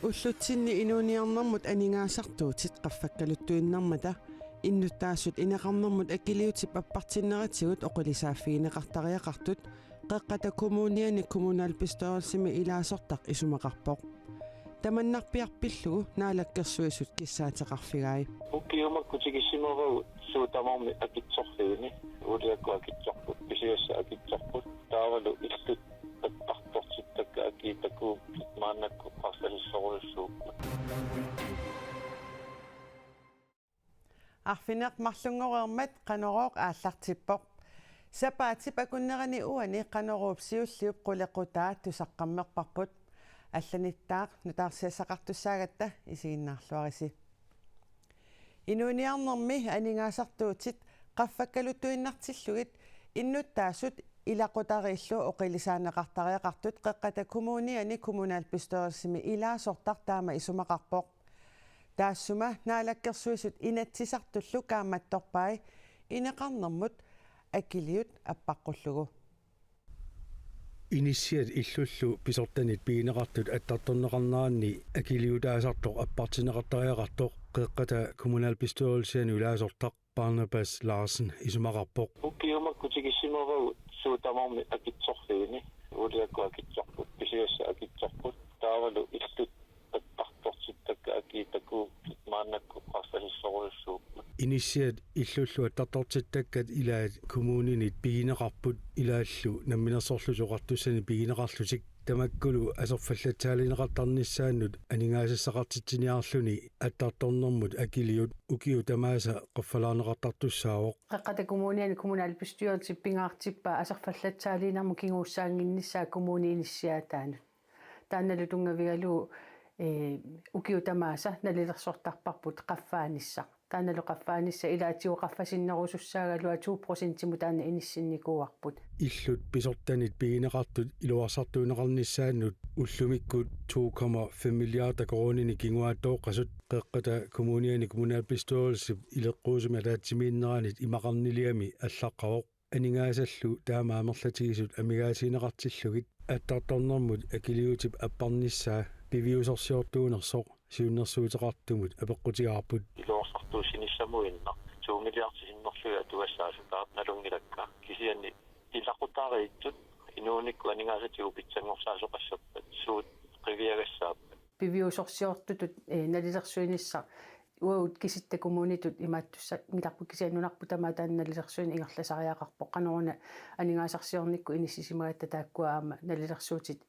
уллутсинни инуниарнэрмут анингаасартуутит qaffakkaluttuinnarmata иннуттаассут инеқарнэрмут акилиутип аппартиннератигут оқулисааффигинеқартариақартут қеққата коммуниани коммуналпистоорсими илаасортақ исумақарпоқ таманнарпиарпиллугу наалаккерсуисут киссаатеқарфигаи укиумаккутигиссимеру суутамарми акитсорфигини улиакку акитсорпут писиасса акитсорпут таавалу иллут аттартортиттакка акиитакку маанакку қарлалиссоруйуссууппут арфинеқ марлунгореермат қанорооқ ааллартиппоқ сапаатип акуннерани уани қаноруупсиуллиуп қулеқутаат тусаққаммерпарпут алланиттаақ нутаарсиасақартуссаагатта исигиннаарлуариси инуниарнерми анингаасартуутит qaffakkaluttuinnartillugit иннуттаасут илақутарииллу оқилисаанеқартариақартут қеққата коммуниани коммуналпистоорсими илаасортар таама исумақарпоқ таассума наалаккерсуисут инатсисартуллу кааматторпай инеқарнэрмут акилиут аппаққуллугу initiat иллуллу писортанит пигинеқартут аттарторнеқарнаанни акилиутаасартоқ аппартинеқартариақартоқ қеққата коммуналпистоорсиани улаасортақ Barnabas Larsen исумақарпоқ укиумаккутигиссимеру суутамарми акитсорфигини улиакку акитсорпут писиасса акитсорпут таавалу иллут аттартортиттакка акиитакку маанакку қарлалиссоруйуссууппут initiat иллуллу аттартортиттаккат илаат коммуунинит пигинеқарпут илааллу намминерсорлусоқартуссани пигинеқарлутик тамаккулу асерфаллатаалинеқартарниссааннут анингаасассақартитсиниарлуни аттарторнэрмут акилиут укиу тамааса қаффалаанеқартартуссаавоқ қеққата коммуниани коммуналпистуйорти пингаартиппа асерфаллатаалинарму кингууссаангиннссаа коммунииниссиатаанут таанналу тунгавигалу укиу тамааса налилерсортарпарпут қаффаанисса таанналу қаффаанисса илаатиу қаффасиннерусуссаагалуа 2% таана иниссинникууарпут иллут писортанит пигинеқартут илуарсартуунеқарниссааннут уллумиккут 2,5 миллиарда коронини кингуааттооққасут қеққата коммуниани коммуналпистоорсип илеққуусуми таатсимииннеранит имақарнилиами аллаққавоқ анингаасаллу таамаамерлатигисут амигаасинеқартиллугит аттарторнэрмут акилиутип аппарниссаа пивиусорсиортуунерсоқ сиуннэрсуутеқартумут апеққутиаарпут илуорсартуусиниссамуинна 2 миллиардсиннерлуга туассаасутаат налунгилакка кисианни илақутаариитсут инууникку анигаасатигу питсангорсаасоқассаппат суут қивиагассааппат пивиусорсиортутут налилерсуинисса уут киситта коммунитут имааттусса миларпу кисианнунарпу тамаа таанналилерсуин ингерласариақарпо қанеруна анигаасарсиорникку иниссисимагатта тааккуаама налилерсуутит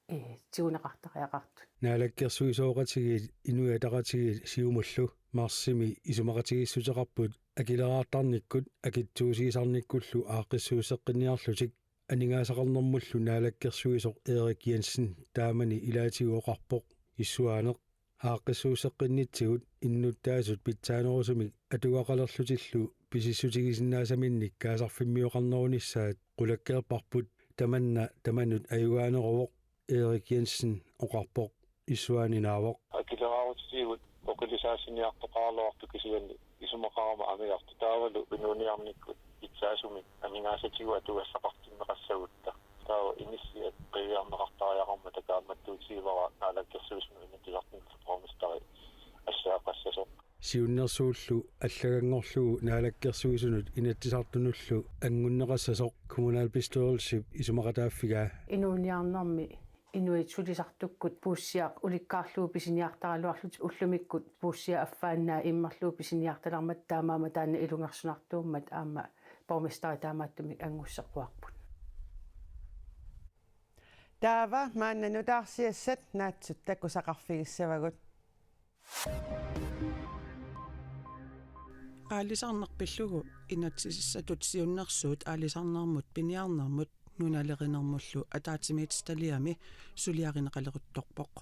тигунеқартариақартут наалаккерсуисооқатигит инуятақатигит сиумуллу марсими исумақатигиссутеқарпут акилераартарниккут акитсуусигисарниккуллу ааққиссуусеққинниарлутик анигаасақарнэрмуллу наалаккерсуисоқ Эрик Jensen таамани илаатигуоқарпоқ иссуаанеқ ааққиссуусеққиннитсигут иннуттаасут питсаанерусумик атугақалерлутиллу писиссутигисиннаасаминник каасарфиммиоқарнерунissaат қулаккеерпарпут таманут аюгаанеровоқ Эрик Jensen оқарпоқ иссуаанинаавоқ акилераарутигут оқилисаасиниартоқаарлуарту кисианни исумақарама амиарту таавалу инуниарниккут питсаасуми амингаасатигу атугассақартиннеқассагутта таава иниссиат қивиарнеқартариақарма такааматтуутигивара наалаккерсуисну инатилартиннеқармистари ассаақассасоқ сиуннерсууллу аллагангорлугу наалаккерсуисунут инатсисартунуллу ангуннеқассасоқ коммуналпистоорсип исумақатааффигаа инуниарнэрми инуит сулисартуккут пууссиақ уликкаарлуу писиниартаралуарлут уллумиккут пууссиа аффааннаа иммарлуу писиниарталармат таамаама таана илунгерсунартууммат аама пормистари таамааттумик ангуссеқуарпут таава мааннанутаарсиассат наатсут такусақарфигиссавагут аалисарнерпиллугу инатсисиссатут сиуннерсуут аалисарнермут пиниарнермут нуналеринермуллу атаатимиитсталиами сулиаринеқалерутторпоқ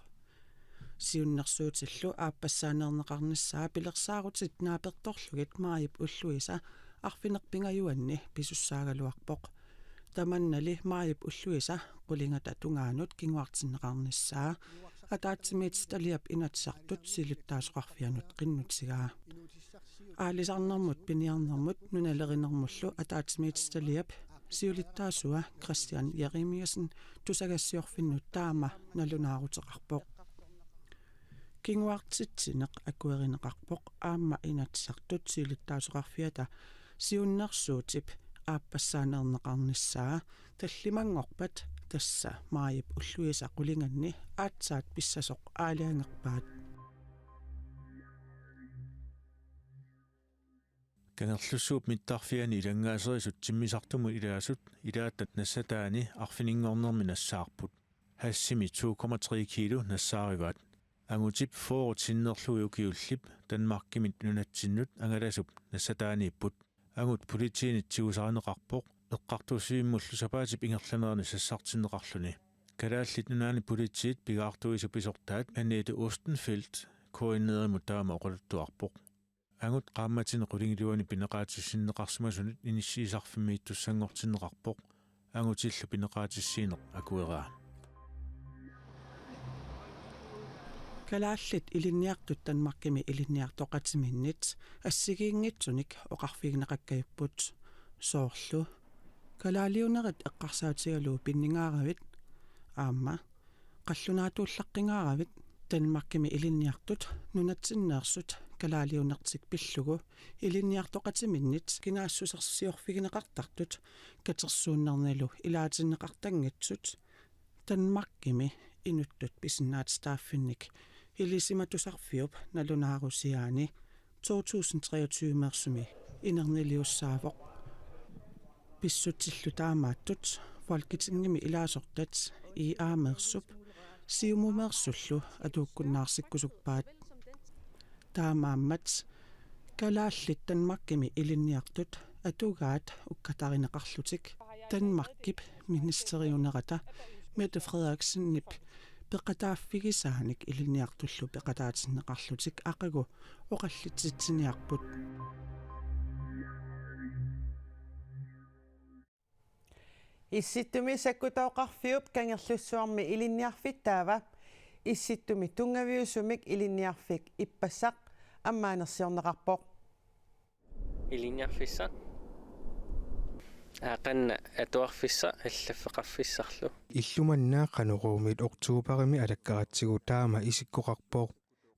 сиуннерсуутиллу ааппассаанернеқарниссаа пилерсаарутит нааперторлугит маайип уллуиса арфинерпингаюанни писуссаагалуарпоқ таманнали маайип уллуиса қулингата тунгаанут кингуартиннеқарниссаа атаатимиитсталиап инатсартут силуттаасоқарфианут қиннутсигаа аалисарнермут пиниарнермут нуналеринермуллу атаатимиитсталиап siulittaasua Christian Jeremiasen tusagassiorfinnut taama nalunaaruteqarpoq kinguartitsineq akuerineqarpoq aamma inatsartut siulittaasuqarfiata siunnersuutip aappassaanернеқарнissaa таллимангорпат тасса маайип уллуисақулинганни аатсаат писсасоқ аалиангерпаат канерлуссууп миттарфиани илангаасерисут тиммисартуму илаасут илааттат нассатаани арфинингорнерми нассаарпут хассими 2,3 кило нассаариваат ангутип фоорутиннерлуи укиуллип данмаркимит нунатсиннут ангаласуп нассатаанииппут ангут политиинитсигусаринеқарпоқ эққартусииммуллу сапаатип ингерланерни сассартиннеқарлуни калааллит нунаани политиит пигаартуисуписортаат аннииту Ostenfeld коиннеримут таама оқалуттуарпоқ ангут qaammatine qulingluani pineqaatissinnеqarsumасунут иниссиисарфиммииттуссангортиннеқарпоқ ангутиллу пинеqaatiссиинеқ акуераа калааллит илинниартут танмаркими илинниартоқатиминнит ассигиингитсуник оқарфигнеқаккаюппут соорлу калаалиунерит эққарсаатигалуу пиннигааравит аама қаллунаатууллаққингааравит танмаркими илинниартут нунатсиннеерсут калаалиунертик пиллугу илинниартоқатиминнит кинаассусерсиорфигнеқартартут катерсууннерналу илаатиннеқартангатсут танмаркими инуттут писиннаат стааффинник илисиматусарфиуп налунаарусиаани 2023 мерсуми инернилиуссаавоқ писсутсиллу таамааттут фолкитингими илаасортат и аамерсуп сиумумерсуллу атууккуннаарсиккусуппаат таамааммат калааллит танмаркими илинниартут атугаат уккатаринеқарлутик танмаркип министериунерата Mette Frederiksen пеқатааффигисааник илинниартуллу пеқатаатиннеқарлутик ақагу оқаллитситсиниарпут исситтуми саккутаоқарфиуп кангерлуссуарми илинниарфиттаава исситтуми тунгавиусумик илинниарфик иппассақ аммаанерсиорнеқарпоқ илинниарфисса qanna atuarfissa allafeqarfissarlu иллуманнаа qanуруумит октуупарими алаккаратсигу таама исиккоқарпоқ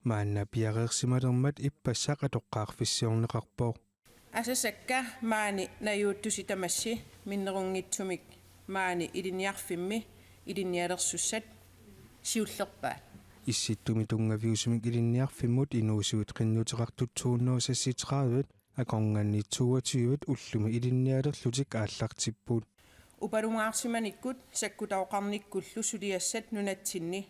маанна пиареерсималермат иппассақ атоққаарфиссиорнеқарпоқ асасакка маани наюуттуси тамасси миннерунгитсумик маани илинниарфимми илинниалерсуссат сиуллерпаа исситтуми тунгавиусумик илинниарфиммут инуусуит qinnuutiqartutsuunnuusassitраавит акорнганни 22-т уллуми илинниалерлутик ааллартиппут упалунгаарсиманиккут саккутаоқарниккуллу сулиассат нунатсинни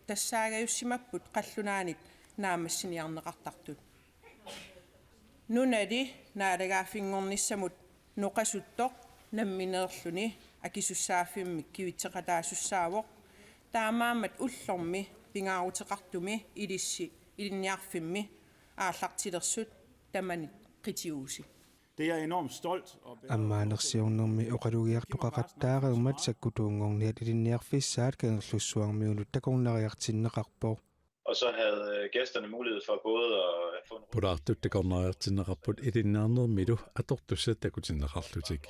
тассаагаюссимаппут қаллунаанит наамассиниарнеқартартут нунали наалагаафингорниссамут ноқасуттоқ намминеерлүни акисуссааффиммик кивитсеқатаасуссаавоқ таамаамат уллорми пингаарутеқартуми илисси илинниарфимми ааллартилерсут тамани қитиууси. Det er jeg enormt stolt og аммаанерсиорнэрми оқалугиартоқақаттаареумат саккутуунгорниат илинниарфиссаат кангерлуссуармиунут такорнариартиннеқарпоо og så havde gæsterne mulighed for både at få en Puraartuttakорнариартиннеқарпут илиннаарнермилу аторtussat такутиннеқарлутик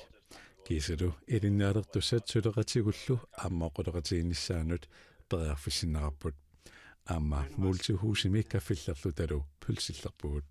кисалу илиннаалертуссат сулеқатигуллу ааммоқулеқатигиннссаанут периарфиссиннеқарпут аама мултихусими каффиллерлу талу пулсиллерпугут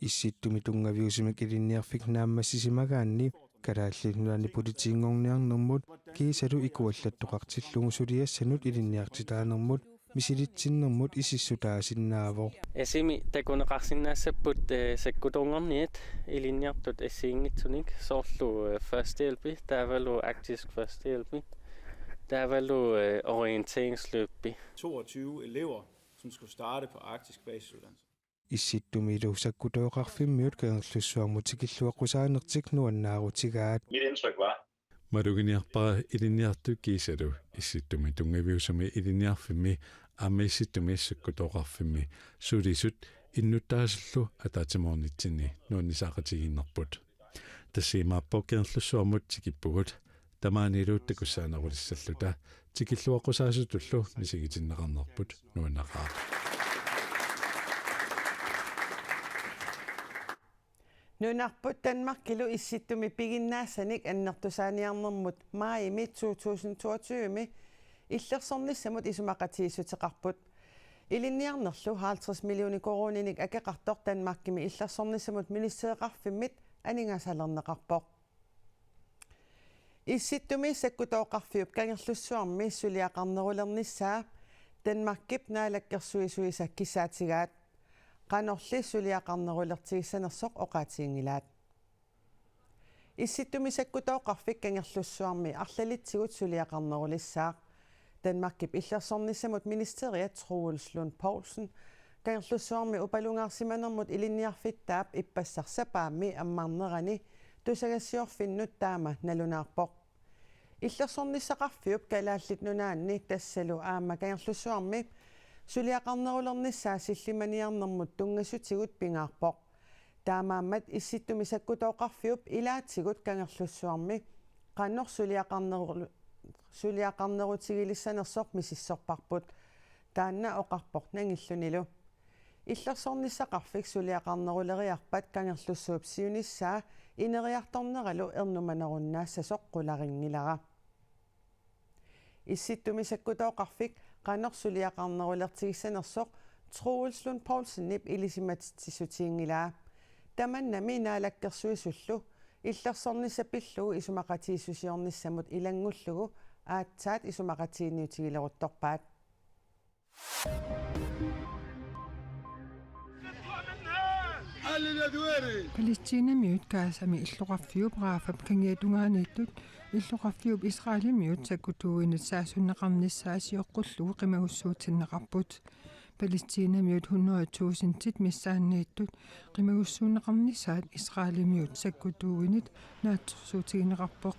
исситтуми тунгавиусимик илинниарфик нааммассисимагаанни калааллинуани политиингорниарнэрмут кисалу икуаллаттоқартиллугу сулиассанут илинниартитаанермут мисилитсиннэрмут исиссутаасиннаавоо asimi takuneqarsinnaassapпут sakkutungorniit ilinniartut assiingitsunik soorlu førstehjælpi taavalu aktisk førstehjælpi taavalu orienteringsløbbi 22 elever, som skulle starte på arktisk basisuddannelse. исситтумилу саккутооқарфиммиут кангерлуссуармутикиллуаққусаанертик нуаннаарутигаат Mit indtryk var, малугиниарпара илинниарту кисалу исситтуми тунгавиусами илинниарфимми аама исситтуми иссаккутооқарфимми сулисут иннуттаасаллу атаатимоорнитсини нуаннисаақатигиннерпут тассимааппо кангерлуссуармут тикиппугут тамаанилуут такуссаанерулиссаллута тикиллуаққусаасутуллу мисигитиннеқарнерпут нуаннақаа Nunarput Danmarkilu issittumi piginnaasanik annertusaaniarnermut maayimi 2022 illersornissamut isumaqatiissuteqarput ilinniarnerlu 50 millioni koroninik akeqartor Danmarkimi illersornissamut ministereqarfimmit aningasalerneqarpoq issittumi sakkutooqarfiup kangerlussuarmi suliaqarnerulernissaa Danmarkip naalakkersuisuisa kissaatigaat qanorli suliaqarnerulertigissanersoq oqaatiingilaat issittumi sakkutooqarfik kangerlussuarmi arlalitigut suliaqarnerulissaaq Danmarkip illersornissamut ministeriat Troels Lund Poulsen kangerlussuarmi upalungaarsimanermut ilinniarfittaap ippassarsapaammi ammarnerani tusagassiorfinnut taama nalunaarpoq illersornissaqarfiup kalaallit nunaanni tassalu aama kangerlussuarmi suliaqarnerulernissaa sillimaniarnermut tungassutigut pingaarpoq taamaammat issittumi sakkutooqarfiup ilaatigut kangerlussuarmi qannor suliaqarnerutigilissanersoq misissorparput taanna oqarpoq nangillunilu illersornissaqarfik suliaqarneruleriarpat kangerlussuup siunissaa ineriartorneralu ernumanerunnaassasoq qularingilara issittumi sakkutooqarfik qannor suliaqarnerulertigissanersoq Troels Lund Poulsennip ilisimatitsutiingilaa tamannami naalakkersuisullu illersornissapillugu isumaqatiissusiornissamut ilangullugu aatsaat isumaqatiiniutigileruttorpaat Palæstinamiut kaasami illuqarfiup raafap kangiatungaaniittut illuqarfiup Israelimiut sakkutuuinat saasunneqarnissaasiorqullugu qimagussuutinneqarput Palæstinamiut 100.000 tit missaanniittut qimagussuunneqarnissaat Israelimiut sakkutuuinat naatsorsuutigineqarpoq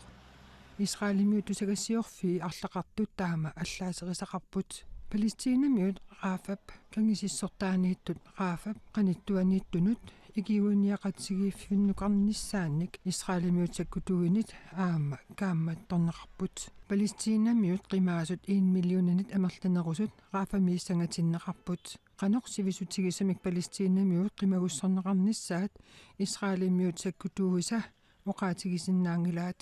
Israelimiut tusagassiorfii арлақартут таама аллаасерисақарпут Palæstinamiut raafap kangisissortaaniittut raafap qanittuaniittunut ikiuuniaqatsigiiffinnuqarnissaannik Israelimiut sakkutuuinit aama kaammattorneqarput Palæstinamiut qimaasut 1 millionanit amerlanerusut raafamiissangatinneqarput qanorsivisutigisamik Palæstinamiut qimagussorneqarnissaat Israelimiut sakkutuuisa oqaatigisinnaangilaat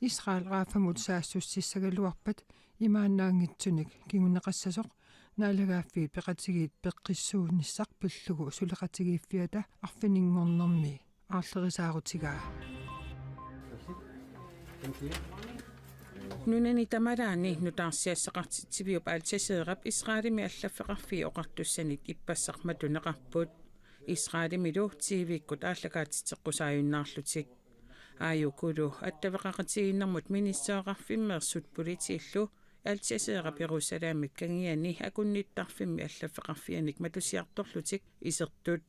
Israel raafamut saassussissagaluarpat imaannaangitsunik kinguneqassasoq naalagaaffiit peqatigiit peqqissuunissaq pillugu suleqatigiiffiata arfininnguornermi aarlerisaaruutigaa nunani tamalaani nutaarsiassaqartitsiviup aaltaseerap Israelimi allafeqarfii oqartussanit ippassarmatuneqarput Israelimilu tiiviikkut aallakaatiteqqusaajunnаарlutik aayukulu attavaqaqatiginnermut ministereqarfimmeersut politiillu aaltaseerap Jerusalemik kangiani akunnittarfimmi allafeqarfianik matusiartorlutik isertut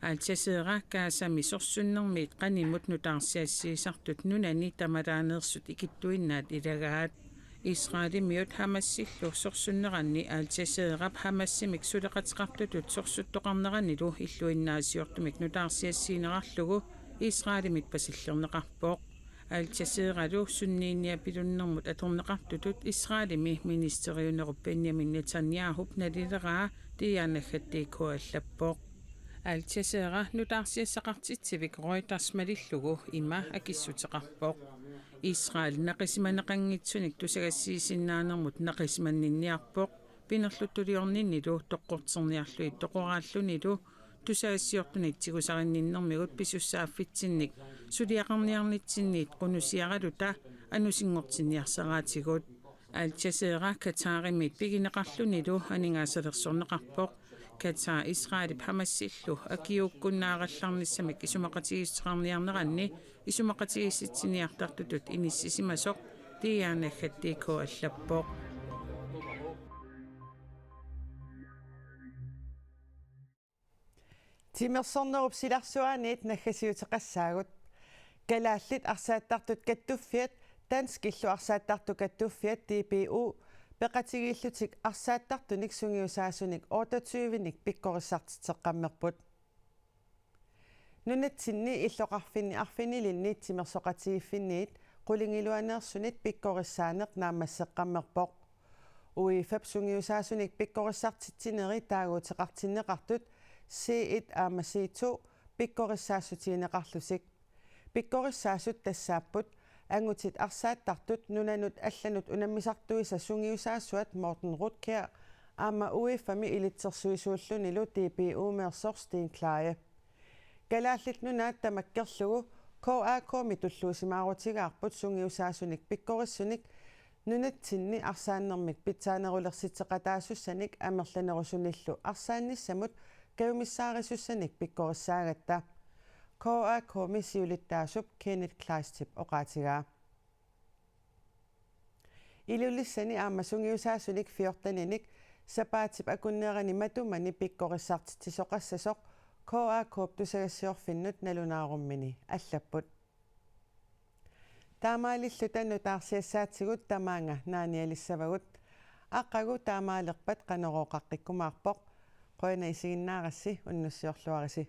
aaltaseera kaasami sorsunnermiit qanimut nutaarsiassiisartut nunani tamalaaneersut ikittuinnaat ilagaat Israelimiut hamassillu sorsunneranni aaltaseerap hamassimik suleqatiqartutut sorsuttoqarneranilu illuinnaasiortumik nutaarsiassiinerarlugu Israelimit pasillerneqarpoq aaltaseeralu sunniinniapilunnermut atorneqartutut Israelimi ministeriunerup Benjamin Netanyahu nalileraa tiianaggattiikuallappoq aaltaseera nutaarsiassaqartitsivik Reuters malillugu ima akissuteqarpoq Israel naqisimaneqanngitsunik tusagassiisinnaanermut naqisimanninniarpoq pinerluttuliorninnilu toqqorterniarlui toqoraallunilu tusaassiortunitsigusarinnиннэрмигут писуссааффитсинник сулиақарниарнитсинниит qunусиагалута анусингортинниарсараатигут aaltaseera Katarimit пигинеқарлунилу анингаасалерсорнеқарпоқ Katar Israelip hamasillu akiukkunnааралларниссамик исумақатигиссеқарниарнеранни исумақатигисситсиниартартутут иниссисимасоқ тиаанаггаттиику аллаппоқ Timersornerup silarsuaaniit naggasiuteqassaagut kalaallit arsaattartut kattuffiat danskillu arsaattartu kattuffiat DBU peqatigiillutik arsaattartunik sungiusaasunik 28nik pikkorissartiteqqammerput nunatsinni illoqarfinni arfinilinni timersoqatigiiffinniit qulingiluaneersunit pikkorissaaneq naammasseqqammerpoq uifap sungiusaasunik pikkorissartitsineri taaguuteqartinneqartut C1 aama C2 pikkorissaassutiineqarlusik pikkorissaassut tassaaput angutit arsaattartut nunanut allanut unammisartuisa sungiusaassuat Morten Rutkjær aama uiffami ilitsersuisuullunilu TPU-meersors Klaje kalaallit nunaat tamakkerlugu KAK mitulluusimaaruutigaarput sungiusaasunik pikkorissunik nunatsinni arsaannermik pitsaanerulersiteqataasussanik amerlanerusunillu arsaannissamut kayumissaarisuussanik pikkorissaagatta KAK misiulittaasup Kenneth Kleistip oqaatigaa ilulissani aama sungiusaasunik 14-nik sapaatip akunneerani matumani pikkorissartitisoqassasoq KAK tusagassiorfinnut nalunaarummini allapput taamaalillu tannutaarsiassaatsigut tamaanga naanialissavagut aqqagu taamaaleqpat qanoroqaqqikkumaarpoq qoina isiginnaarassi unnussiorluarisi